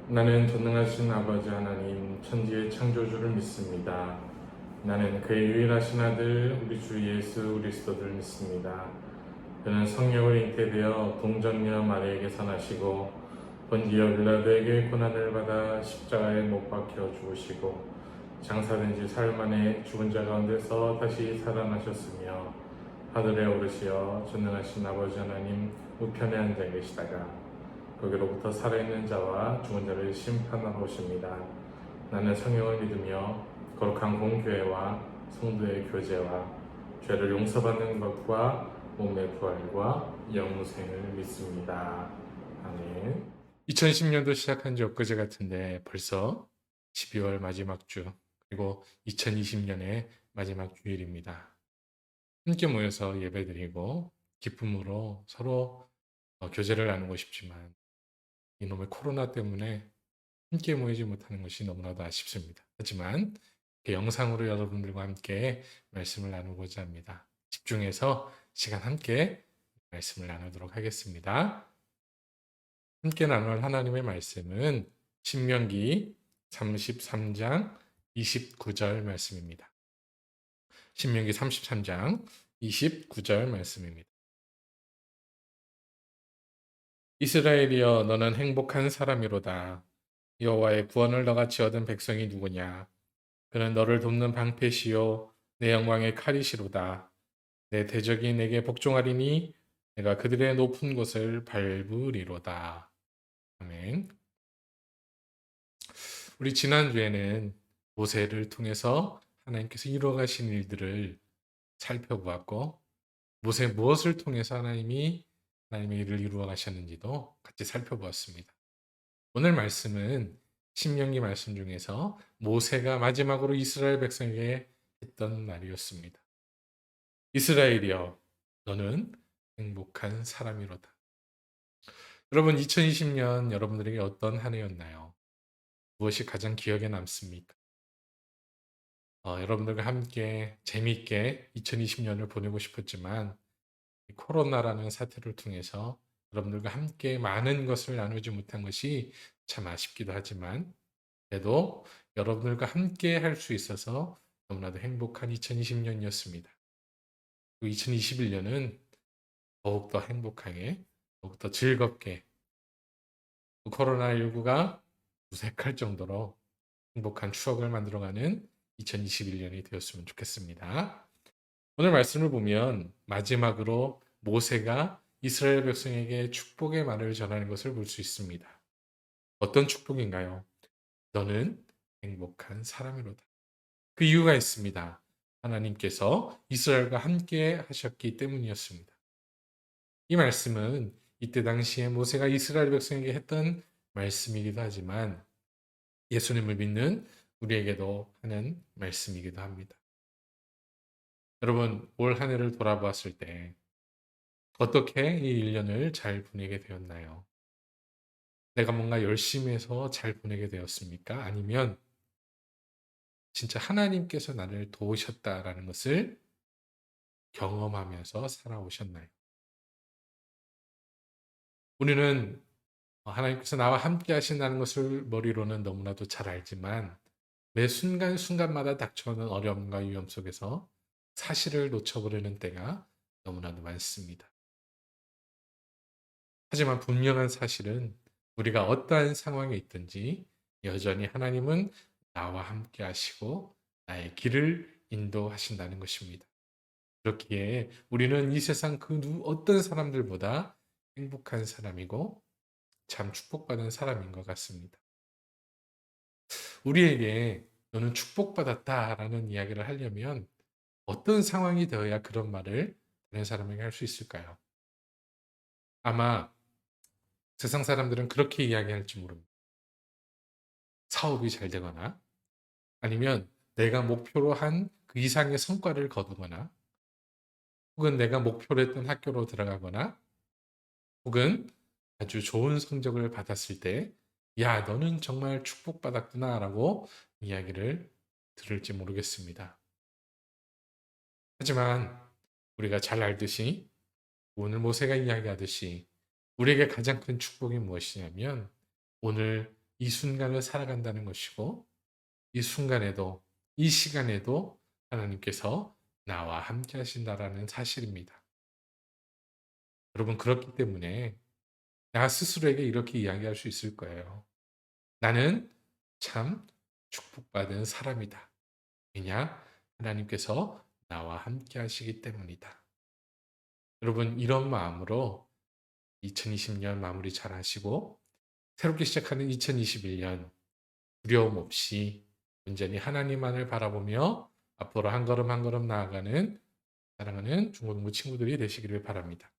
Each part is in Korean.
나는 전능하신 아버지 하나님, 천지의 창조주를 믿습니다. 나는 그의 유일하신 아들, 우리 주 예수 그리스도를 믿습니다. 그는 성령으로 잉태되어 동정녀 마리에게서 나시고 본디오 빌라도에게 고난을 받아 십자가에 못 박혀 죽으시고 장사된 지 사흘 만에 죽은 자 가운데서 다시 살아나셨으며 하늘에 오르시어 전능하신 아버지 하나님 우편에 앉아 계시다가 거기로부터 살아있는 자와 죽은 자를 심판하러 오십니다. 나는 성령을 믿으며 거룩한 공교회와 성도의 교제와 죄를 용서받는 것과 몸의 부활과 영생을 믿습니다. 아멘. 2010년도 시작한 지 엊그제 같은데 벌써 12월 마지막 주 그리고 2020년의 마지막 주일입니다. 함께 모여서 예배드리고 기쁨으로 서로 교제를 나누고 싶지만 이놈의 코로나 때문에 함께 모이지 못하는 것이 너무나도 아쉽습니다. 하지만 영상으로 여러분들과 함께 말씀을 나누고자 합니다. 집중해서 시간 함께 말씀을 나누도록 하겠습니다. 함께 나눌 하나님의 말씀은 신명기 33장 29절 말씀입니다. 신명기 33장 29절 말씀입니다. 이스라엘이여 너는 행복한 사람이로다. 여호와의 구원을 너같이 얻은 백성이 누구냐? 그는 너를 돕는 방패시요 내 영광의 칼이시로다. 내 대적이 내게 복종하리니 내가 그들의 높은 곳을 밟으리로다. 아멘. 우리 지난주에는 모세를 통해서 하나님께서 이루어가신 일들을 살펴보았고 모세 무엇을 통해서 하나님의 일을 이루어 가셨는지도 같이 살펴보았습니다. 오늘 말씀은 신명기 말씀 중에서 모세가 마지막으로 이스라엘 백성에게 했던 말이었습니다. 이스라엘이여 너는 행복한 사람이로다. 여러분 2020년 여러분들에게 어떤 한 해였나요? 무엇이 가장 기억에 남습니까? 여러분들과 함께 재미있게 2020년을 보내고 싶었지만 코로나라는 사태를 통해서 여러분들과 함께 많은 것을 나누지 못한 것이 참 아쉽기도 하지만 그래도 여러분들과 함께 할 수 있어서 너무나도 행복한 2020년이었습니다. 2021년은 더욱더 행복하게, 더욱더 즐겁게 코로나19가 무색할 정도로 행복한 추억을 만들어가는 2021년이 되었으면 좋겠습니다. 오늘 말씀을 보면 마지막으로 모세가 이스라엘 백성에게 축복의 말을 전하는 것을 볼 수 있습니다. 어떤 축복인가요? 너는 행복한 사람이로다. 그 이유가 있습니다. 하나님께서 이스라엘과 함께 하셨기 때문이었습니다. 이 말씀은 이때 당시에 모세가 이스라엘 백성에게 했던 말씀이기도 하지만 예수님을 믿는 우리에게도 하는 말씀이기도 합니다. 여러분, 올 한 해를 돌아보았을 때 어떻게 이 1년을 잘 보내게 되었나요? 내가 뭔가 열심히 해서 잘 보내게 되었습니까? 아니면 진짜 하나님께서 나를 도우셨다라는 것을 경험하면서 살아오셨나요? 우리는 하나님께서 나와 함께 하신다는 것을 머리로는 너무나도 잘 알지만 매 순간순간마다 닥쳐오는 어려움과 위험 속에서 사실을 놓쳐버리는 때가 너무나도 많습니다. 하지만 분명한 사실은 우리가 어떠한 상황에 있든지 여전히 하나님은 나와 함께 하시고 나의 길을 인도하신다는 것입니다. 그렇기에 우리는 이 세상 그 어떤 사람들보다 행복한 사람이고 참 축복받은 사람인 것 같습니다. 우리에게 너는 축복받았다라는 이야기를 하려면 어떤 상황이 되어야 그런 말을 다른 사람에게 할 수 있을까요? 아마 세상 사람들은 그렇게 이야기할지 모릅니다. 사업이 잘 되거나 아니면 내가 목표로 한 그 이상의 성과를 거두거나 혹은 내가 목표로 했던 학교로 들어가거나 혹은 아주 좋은 성적을 받았을 때 야, 너는 정말 축복받았구나라고 이야기를 들을지 모르겠습니다. 하지만 우리가 잘 알듯이 오늘 모세가 이야기하듯이 우리에게 가장 큰 축복이 무엇이냐면 오늘 이 순간을 살아간다는 것이고 이 순간에도 이 시간에도 하나님께서 나와 함께 하신다라는 사실입니다. 여러분 그렇기 때문에 나 스스로에게 이렇게 이야기할 수 있을 거예요. 나는 참 축복받은 사람이다. 왜냐? 하나님께서 나와 함께 하시기 때문이다. 여러분 이런 마음으로 2020년 마무리 잘 하시고 새롭게 시작하는 2021년 두려움 없이 온전히 하나님만을 바라보며 앞으로 한 걸음 한 걸음 나아가는 사랑하는 중고등부 친구들이 되시기를 바랍니다.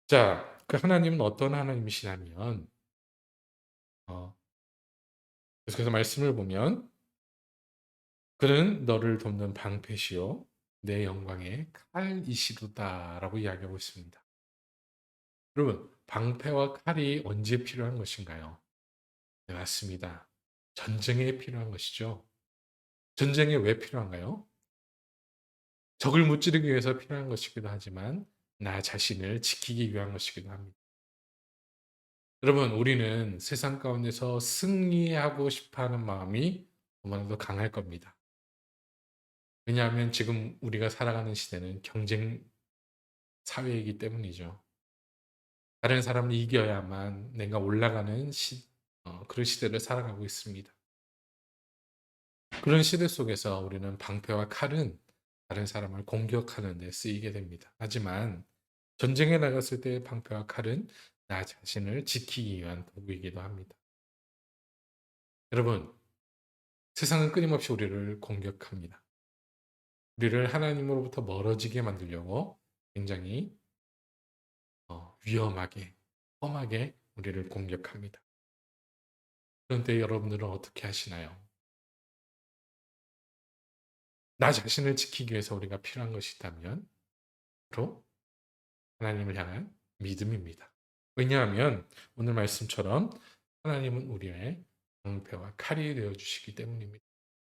자, 그 하나님은 어떤 하나님이시냐면 어, 계속해서 말씀을 보면 그는 너를 돕는 방패시요 내 영광의 칼이시로다라고 이야기하고 있습니다. 여러분, 방패와 칼이 언제 필요한 것인가요? 네, 맞습니다. 전쟁에 필요한 것이죠. 전쟁에 왜 필요한가요? 적을 무찌르기 위해서 필요한 것이기도 하지만 나 자신을 지키기 위한 것이기도 합니다. 여러분, 우리는 세상 가운데서 승리하고 싶어 하는 마음이 너무나도 강할 겁니다. 왜냐하면 지금 우리가 살아가는 시대는 경쟁 사회이기 때문이죠. 다른 사람을 이겨야만 내가 올라가는 그런 시대를 살아가고 있습니다. 그런 시대 속에서 우리는 방패와 칼은 다른 사람을 공격하는 데 쓰이게 됩니다. 하지만 전쟁에 나갔을 때의 방패와 칼은 나 자신을 지키기 위한 도구이기도 합니다. 여러분, 세상은 끊임없이 우리를 공격합니다. 우리를 하나님으로부터 멀어지게 만들려고 굉장히 위험하게, 험하게 우리를 공격합니다. 그런데 여러분들은 어떻게 하시나요? 나 자신을 지키기 위해서 우리가 필요한 것이 있다면 바로 하나님을 향한 믿음입니다. 왜냐하면 오늘 말씀처럼 하나님은 우리의 방패와 칼이 되어 주시기 때문입니다.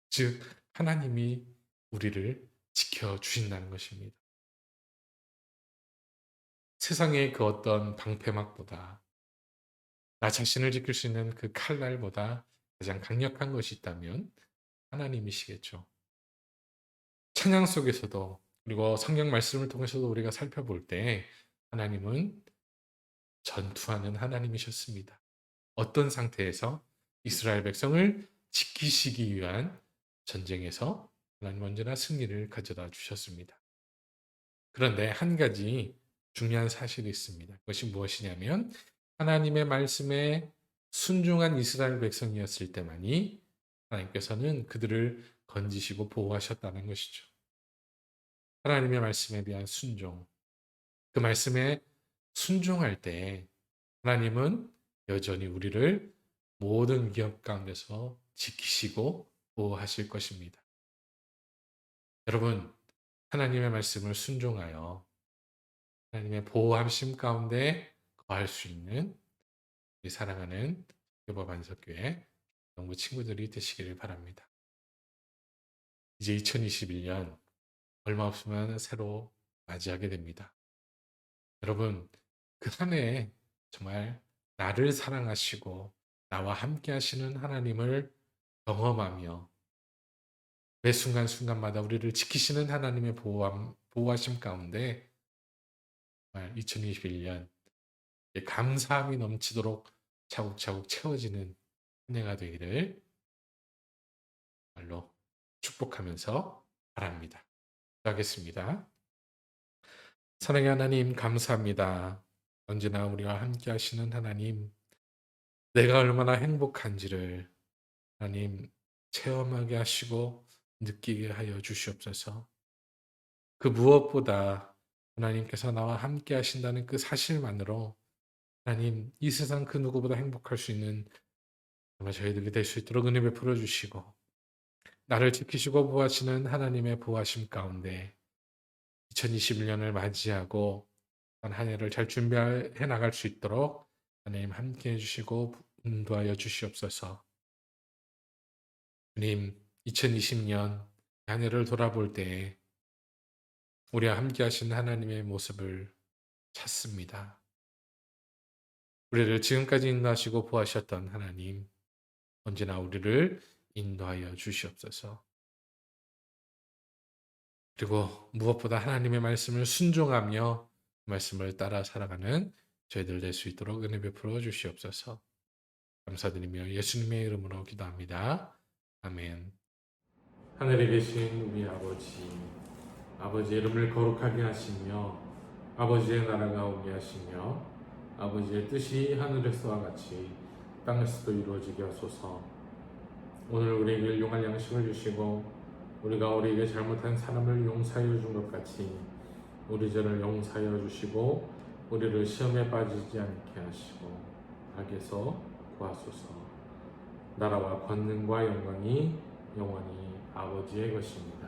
즉 하나님이 우리를 지켜 주신다는 것입니다. 세상의 그 어떤 방패막보다 나 자신을 지킬 수 있는 그 칼날보다 가장 강력한 것이 있다면 하나님이시겠죠. 찬양 속에서도 그리고 성경 말씀을 통해서도 우리가 살펴볼 때 하나님은 전투하는 하나님이셨습니다. 어떤 상태에서 이스라엘 백성을 지키시기 위한 전쟁에서 하나님 언제나 승리를 가져다 주셨습니다. 그런데 한 가지 중요한 사실이 있습니다. 그것이 무엇이냐면 하나님의 말씀에 순종한 이스라엘 백성이었을 때만이 하나님께서는 그들을 건지시고 보호하셨다는 것이죠. 하나님의 말씀에 대한 순종, 그 말씀에 순종할 때 하나님은 여전히 우리를 모든 위협 가운데서 지키시고 보호하실 것입니다. 여러분, 하나님의 말씀을 순종하여 하나님의 보호함심 가운데 거할 수 있는 우리 사랑하는 교법 안석교회 영부 친구들이 되시기를 바랍니다. 이제 2021년 얼마 없으면 새로 맞이하게 됩니다. 여러분, 그 한 해에 정말 나를 사랑하시고 나와 함께 하시는 하나님을 경험하며 매 순간순간마다 우리를 지키시는 하나님의 보호하심 가운데 정말 2021년 감사함이 넘치도록 차곡차곡 채워지는 한 해가 되기를 말로 축복하면서 바랍니다. 기도하겠습니다. 사랑의 하나님 감사합니다. 언제나 우리와 함께 하시는 하나님, 내가 얼마나 행복한지를 하나님 체험하게 하시고 느끼게 하여 주시옵소서. 그 무엇보다 하나님께서 나와 함께 하신다는 그 사실만으로 하나님 이 세상 그 누구보다 행복할 수 있는 정말 저희들이 될 수 있도록 은혜 베풀어 주시고 나를 지키시고 보호하시는 하나님의 보호하심 가운데 2021년을 맞이하고 한 해를 잘 준비해 나갈 수 있도록 하나님 함께 해주시고 인도하여 주시옵소서. 주님, 2020년 한 해를 돌아볼 때 우리와 함께 하신 하나님의 모습을 찾습니다. 우리를 지금까지 인도하시고 보호하셨던 하나님, 언제나 우리를 인도하여 주시옵소서. 그리고 무엇보다 하나님의 말씀을 순종하며 말씀을 따라 살아가는 저희들 될 수 있도록 은혜 베풀어 주시옵소서. 감사드리며 예수님의 이름으로 기도합니다. 아멘. 하늘에 계신 우리 아버지, 아버지의 이름을 거룩하게 하시며 아버지의 나라가 오게 하시며 아버지의 뜻이 하늘에서와 같이 땅에서도 이루어지게 하소서. 오늘 우리에게 일용할 양식을 주시고 우리가 우리에게 잘못한 사람을 용서하여 준 것 같이 우리 죄를 용서하여 주시고 우리를 시험에 빠지지 않게 하시고 악에서 구하소서. 나라와 권능과 영광이 영원히 아버지의 것입니다.